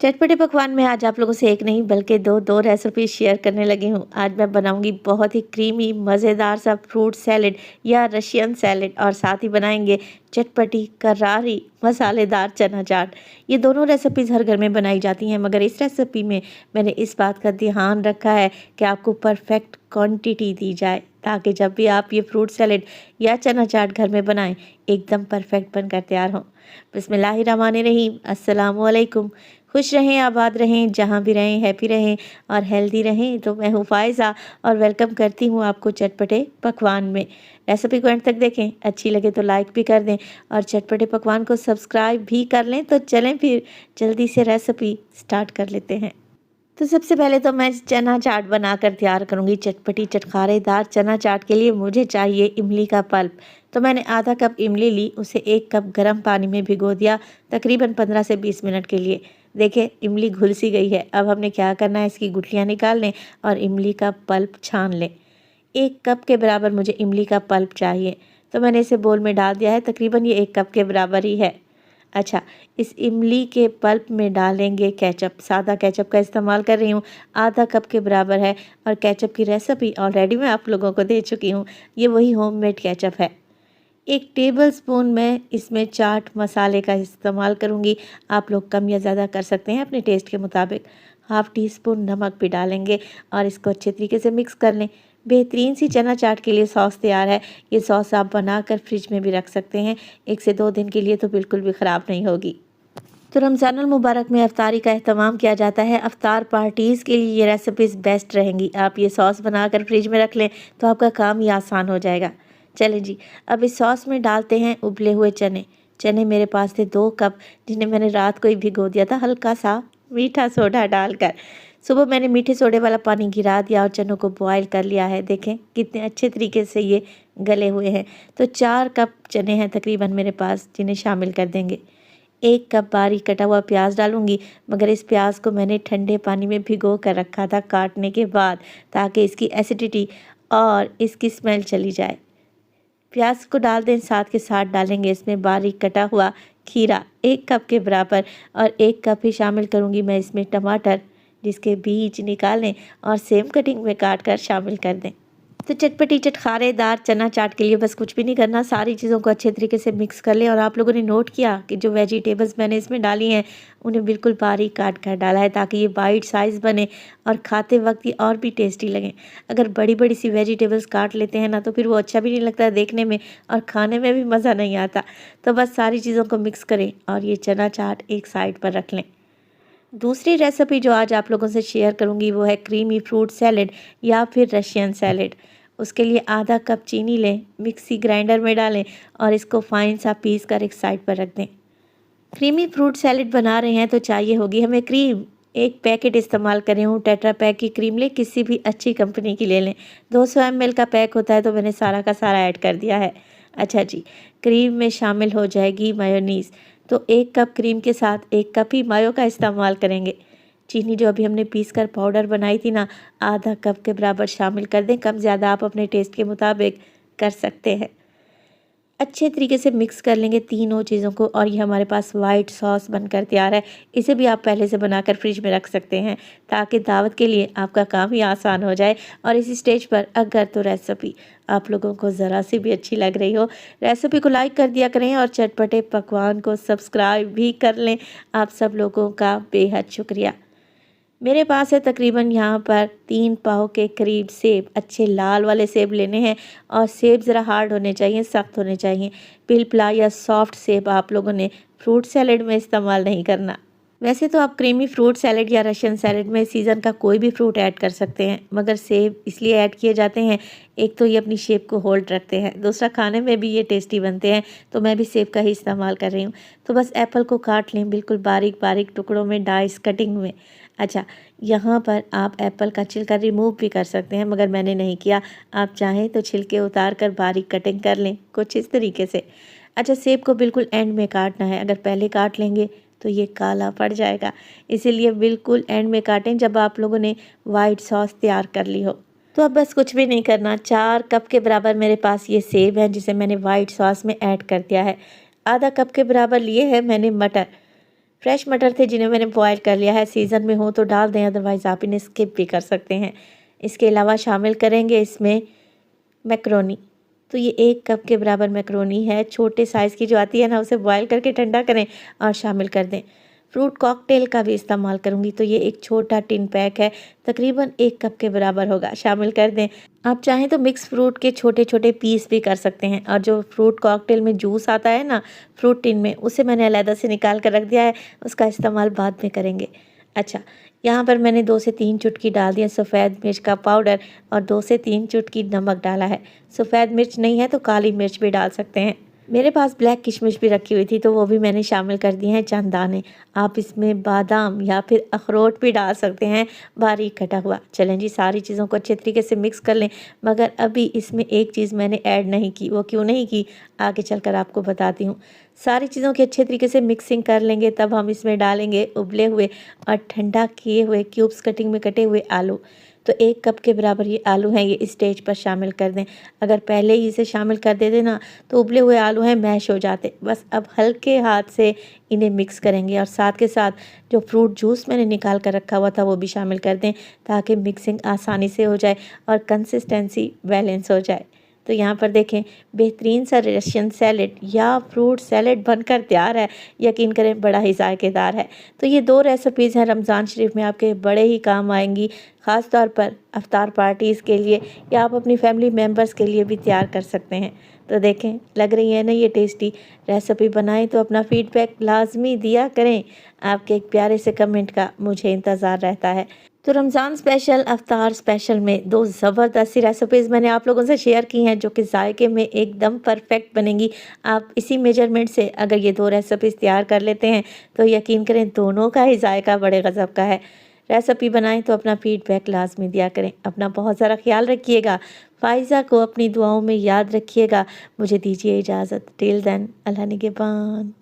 चटपटे पकवान में आज आप लोगों से एक नहीं बल्कि दो रेसिपी शेयर करने लगी हूँ। आज मैं बनाऊंगी बहुत ही क्रीमी मज़ेदार सा फ्रूट सैलेड या रशियन सैलेड और साथ ही बनाएंगे चटपटी करारी मसालेदार चना चाट। ये दोनों रेसिपीज़ हर घर में बनाई जाती हैं, मगर इस रेसिपी में मैंने इस बात का ध्यान रखा है कि आपको परफेक्ट क्वांटिटी दी जाए, ताकि जब भी आप ये फ्रूट सैलेड या चना चाट घर में बनाएं एकदम परफेक्ट बनकर तैयार हों। बिस्मिल्लाहिर्रहमानिर्रहीम। अस्सलाम वालेकुम। खुश रहें, आबाद रहें, जहाँ भी रहें हैप्पी रहें और हेल्दी रहें। तो मैं हूँ फ़ायज़ा और वेलकम करती हूँ आपको चटपटे पकवान में। रेसिपी को एंड तक देखें, अच्छी लगे तो लाइक भी कर दें और चटपटे पकवान को सब्सक्राइब भी कर लें। तो चलें फिर जल्दी से रेसिपी स्टार्ट कर लेते हैं। तो सबसे पहले तो मैं चना चाट बनाकर तैयार करूँगी। चटपटी चटखारेदार चना चाट के लिए मुझे चाहिए इमली का पल्प। तो मैंने आधा कप इमली ली, उसे 1 कप गर्म पानी में भिगो दिया तकरीबन 15 से 20 मिनट के लिए। देखिए इमली घुल सी गई है। अब हमने क्या करना है, इसकी गुठलियाँ निकाल लें और इमली का पल्प छान लें। 1 कप के बराबर मुझे इमली का पल्प चाहिए, तो मैंने इसे बोल में डाल दिया है। तकरीबन ये 1 कप के बराबर ही है। अच्छा, इस इमली के पल्प में डालेंगे केचप। सादा केचप का इस्तेमाल कर रही हूँ, आधा कप के बराबर है। और केचप की रेसिपी ऑलरेडी मैं आप लोगों को दे चुकी हूँ। ये वही होममेड केचप है। 1 टेबलस्पून मैं इसमें चाट मसाले का इस्तेमाल करूँगी। आप लोग कम या ज़्यादा कर सकते हैं अपने टेस्ट के मुताबिक। हाफ़ टी स्पून नमक भी डालेंगे और इसको अच्छे तरीके से मिक्स कर लें। बेहतरीन सी चना चाट के लिए सॉस तैयार है। ये सॉस आप बनाकर फ्रिज में भी रख सकते हैं, 1 से 2 दिन के लिए, तो बिल्कुल भी ख़राब नहीं होगी। तो रमज़ानुल मुबारक में अफ्तारी का एहतमाम किया जाता है। अफ्तार पार्टीज़ के लिए ये रेसिपीज़ बेस्ट रहेंगी। आप ये सॉस बनाकर फ्रिज में रख लें तो आपका काम ही आसान हो जाएगा। चलें जी, अब इस सॉस में डालते हैं उबले हुए चने। चने मेरे पास थे 2 कप, जिन्हें मैंने रात को ही भिगो दिया था हल्का सा मीठा सोडा डालकर। सुबह मैंने मीठे सोडे वाला पानी गिरा दिया और चनों को बॉयल कर लिया है। देखें कितने अच्छे तरीके से ये गले हुए हैं। तो 4 कप चने हैं तकरीबन मेरे पास, जिन्हें शामिल कर देंगे। 1 कप बारीक कटा हुआ प्याज डालूंगी, मगर इस प्याज को मैंने ठंडे पानी में भिगो कर रखा था काटने के बाद, ताकि इसकी एसिडिटी और इसकी स्मेल चली जाए। प्याज को डाल दें, साथ के साथ डालेंगे इसमें बारीक कटा हुआ खीरा 1 कप के बराबर, और 1 कप ही शामिल करूंगी मैं इसमें टमाटर, जिसके बीज निकालें और सेम कटिंग में काट कर शामिल कर दें। तो चटपटी चटखारेदार चना चाट के लिए बस कुछ भी नहीं करना, सारी चीज़ों को अच्छे तरीके से मिक्स कर लें। और आप लोगों ने नोट किया कि जो वेजिटेबल्स मैंने इसमें डाली हैं उन्हें बिल्कुल बारीक काट कर डाला है, ताकि ये बाइट साइज़ बने और खाते वक्त ये और भी टेस्टी लगें। अगर बड़ी बड़ी सी वेजिटेबल्स काट लेते हैं ना, तो फिर वो अच्छा भी नहीं लगता देखने में और खाने में भी मज़ा नहीं आता। तो बस सारी चीज़ों को मिक्स करें और ये चना चाट एक साइड पर रख लें। दूसरी रेसिपी जो आज आप लोगों से शेयर करूंगी वो है क्रीमी फ्रूट सैलेड या फिर रशियन सैलेड। उसके लिए आधा कप चीनी लें, मिक्सी ग्राइंडर में डालें और इसको फाइन सा पीस कर एक साइड पर रख दें। क्रीमी फ्रूट सैलेड बना रहे हैं तो चाहिए होगी हमें क्रीम। 1 पैकेट इस्तेमाल कर रही हूँ, टेट्रा पैक की क्रीम लें, किसी भी अच्छी कंपनी की ले लें। 200 ml का पैक होता है, तो मैंने सारा का सारा ऐड कर दिया है। अच्छा जी, क्रीम में शामिल हो जाएगी मायोनीज़। तो 1 कप क्रीम के साथ 1 कप ही मायो का इस्तेमाल करेंगे। चीनी जो अभी हमने पीस कर पाउडर बनाई थी ना, आधा कप के बराबर शामिल कर दें। कम ज़्यादा आप अपने टेस्ट के मुताबिक कर सकते हैं। अच्छे तरीके से मिक्स कर लेंगे तीनों चीज़ों को, और ये हमारे पास वाइट सॉस बनकर तैयार है। इसे भी आप पहले से बनाकर फ्रिज में रख सकते हैं, ताकि दावत के लिए आपका काम ही आसान हो जाए। और इस स्टेज पर अगर तो रेसिपी आप लोगों को ज़रा सी भी अच्छी लग रही हो, रेसिपी को लाइक कर दिया करें और चटपटे पकवान को सब्सक्राइब भी कर लें। आप सब लोगों का बेहद शुक्रिया। मेरे पास है तकरीबन यहाँ पर 3 पाव के करीब सेब। अच्छे लाल वाले सेब लेने हैं और सेब ज़रा हार्ड होने चाहिए, सख्त होने चाहिए। पिलपला या सॉफ्ट सेब आप लोगों ने फ्रूट सैलेड में इस्तेमाल नहीं करना। वैसे तो आप क्रीमी फ्रूट सैलेड या रशियन सैलेड में सीज़न का कोई भी फ्रूट ऐड कर सकते हैं, मगर सेब इसलिए ऐड किए जाते हैं, एक तो ये अपनी शेप को होल्ड रखते हैं, दूसरा खाने में भी ये टेस्टी बनते हैं। तो मैं भी सेब का ही इस्तेमाल कर रही हूँ। तो बस एप्पल को काट लें बिल्कुल बारीक बारीक टुकड़ों में, डाइस कटिंग में। अच्छा, यहाँ पर आप एप्पल का छिलका रिमूव भी कर सकते हैं, मगर मैंने नहीं किया। आप चाहें तो छिलके उतार कर बारीक कटिंग कर लें, कुछ इस तरीके से। अच्छा, सेब को बिल्कुल एंड में काटना है, अगर पहले काट लेंगे तो ये काला पड़ जाएगा। इसीलिए बिल्कुल एंड में काटें, जब आप लोगों ने वाइट सॉस तैयार कर ली हो। तो अब बस कुछ भी नहीं करना। 4 कप के बराबर मेरे पास ये सेब है, जिसे मैंने वाइट सॉस में ऐड कर दिया है। आधा कप के बराबर लिए है मैंने मटर। फ्रेश मटर थे जिन्हें मैंने बॉयल कर लिया है। सीज़न में हो तो डाल दें, अदरवाइज़ आप इन्हें स्किप भी कर सकते हैं। इसके अलावा शामिल करेंगे इसमें मैक्रोनी। तो ये 1 कप के बराबर मैक्रोनी है। छोटे साइज़ की जो आती है ना, उसे बॉयल करके ठंडा करें और शामिल कर दें। फ्रूट कॉकटेल का भी इस्तेमाल करूँगी, तो ये एक छोटा टिन पैक है, तकरीबन 1 कप के बराबर होगा, शामिल कर दें। आप चाहें तो मिक्स फ्रूट के छोटे-छोटे पीस भी कर सकते हैं। और जो फ्रूट कॉकटेल में जूस आता है ना फ्रूट टिन में, उसे मैंने अलग से निकाल कर रख दिया है, उसका इस्तेमाल बाद में करेंगे। अच्छा, यहाँ पर मैंने 2 से 3 चुटकी डाल दिया सफ़ेद मिर्च का पाउडर और 2 से 3 चुटकी नमक डाला है। सफ़ेद मिर्च नहीं है तो काली मिर्च भी डाल सकते हैं। मेरे पास ब्लैक किशमिश भी रखी हुई थी, तो वो भी मैंने शामिल कर दिए हैं चंद दाने। आप इसमें बादाम या फिर अखरोट भी डाल सकते हैं, बारीक कटा हुआ। चलें जी, सारी चीज़ों को अच्छे तरीके से मिक्स कर लें। मगर अभी इसमें एक चीज़ मैंने ऐड नहीं की। वो क्यों नहीं की, आगे चलकर आपको बताती हूँ। सारी चीज़ों की अच्छे तरीके से मिक्सिंग कर लेंगे, तब हम इसमें डालेंगे उबले हुए और ठंडा किए हुए क्यूब्स कटिंग में कटे हुए आलू। तो 1 कप के बराबर ये आलू हैं, ये इस स्टेज पर शामिल कर दें। अगर पहले ही इसे शामिल कर देते ना, तो उबले हुए आलू हैं मैश हो जाते। बस अब हल्के हाथ से इन्हें मिक्स करेंगे और साथ के साथ जो फ्रूट जूस मैंने निकाल कर रखा हुआ था वो भी शामिल कर दें, ताकि मिक्सिंग आसानी से हो जाए और कंसिस्टेंसी बैलेंस हो जाए। तो यहाँ पर देखें, बेहतरीन सा रशियन सैलेड या फ्रूट सैलेड बनकर तैयार है। यकीन करें, बड़ा ही ज़ायकेदार है। तो ये 2 रेसिपीज़ हैं, रमज़ान शरीफ में आपके बड़े ही काम आएंगी, ख़ास तौर पर अफ्तार पार्टीज़ के लिए, या आप अपनी फैमिली मेम्बर्स के लिए भी तैयार कर सकते हैं। तो देखें, लग रही है ना ये टेस्टी रेसिपी। बनाएं तो अपना फ़ीडबैक लाजमी दिया करें। आपके एक प्यारे से कमेंट का मुझे इंतज़ार रहता है। तो रमज़ान स्पेशल, अफ्तार स्पेशल में 2 ज़बरदस्त सी रेसिपीज़ मैंने आप लोगों से शेयर की हैं, जो कि जायके में एकदम परफेक्ट बनेंगी। आप इसी मेजरमेंट से अगर ये 2 रेसिपीज़ तैयार कर लेते हैं, तो यकीन करें दोनों का ही जायका बड़े गज़ब का है। रेसिपी बनाएं तो अपना फ़ीडबैक लाजमी दिया करें। अपना बहुत ज़्यादा ख्याल रखिएगा। फ़ाइज़ा को अपनी दुआओं में याद रखिएगा। मुझे दीजिए इजाज़त। टिल देन, अल्लाह निगहबान।